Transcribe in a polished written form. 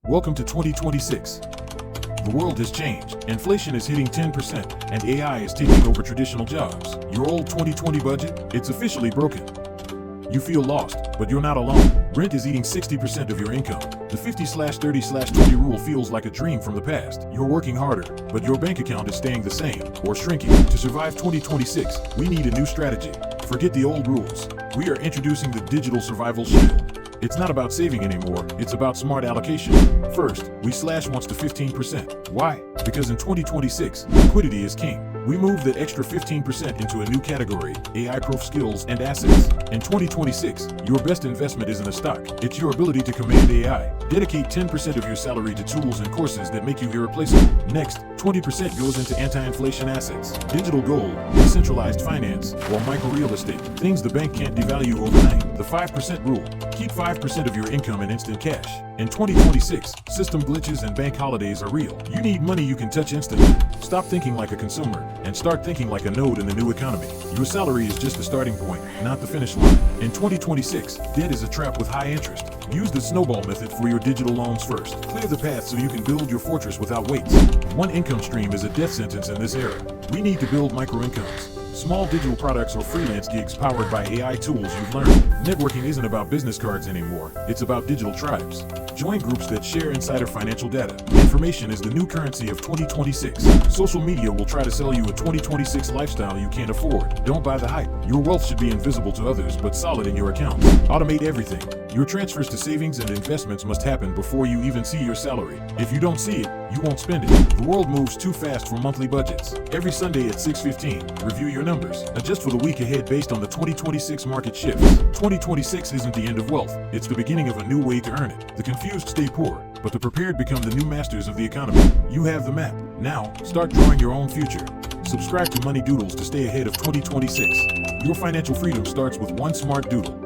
Welcome to 2026. The world has changed. Inflation is hitting 10%, and AI is taking over traditional jobs. Your old 2020 budget, it's officially broken. You feel lost, but you're not alone. Rent is eating 60% of your income. The 50/30/20 rule feels like a dream from the past. You're working harder, but your bank account is staying the same or shrinking. To survive 2026, we need a new strategy. Forget the old rules. We are introducing the Digital Survival Shield. It's not about saving anymore, it's about smart allocation. First, we slash once to 15%. Why? Because in 2026, liquidity is king. We move that extra 15% into a new category, AI-proof skills and assets. In 2026, your best investment isn't a stock, it's your ability to command AI. Dedicate 10% of your salary to tools and courses that make you irreplaceable. Next, 20% goes into anti-inflation assets, digital gold, decentralized finance, or micro-real estate, things the bank can't devalue overnight. The 5% rule. Keep 5% of your income in instant cash. In 2026, system glitches and bank holidays are real. You need money you can touch instantly. Stop thinking like a consumer and start thinking like a node in the new economy. Your salary is just the starting point, not the finish line. In 2026, debt is a trap with high interest. Use the snowball method for your digital loans first. Clear the path so you can build your fortress without weights. One income stream is a death sentence in this era. We need to build micro incomes. Small digital products or freelance gigs powered by AI tools you've learned. Networking isn't about business cards anymore, it's about digital tribes. Join groups that share insider financial data. Information is the new currency of 2026. Social media will try to sell you a 2026 lifestyle you can't afford. Don't buy the hype. Your wealth should be invisible to others but solid in your accounts. Automate everything. Your transfers to savings and investments must happen before you even see your salary. If you don't see it, you won't spend it. The world moves too fast for monthly budgets. Every Sunday at 6:15, review your numbers. Adjust for the week ahead based on the 2026 market shifts. 2026 isn't the end of wealth, it's the beginning of a new way to earn it. The confused stay poor, but the prepared become the new masters of the economy. You have the map. Now, start drawing your own future. Subscribe to Money Doodles to stay ahead of 2026. Your financial freedom starts with one smart doodle.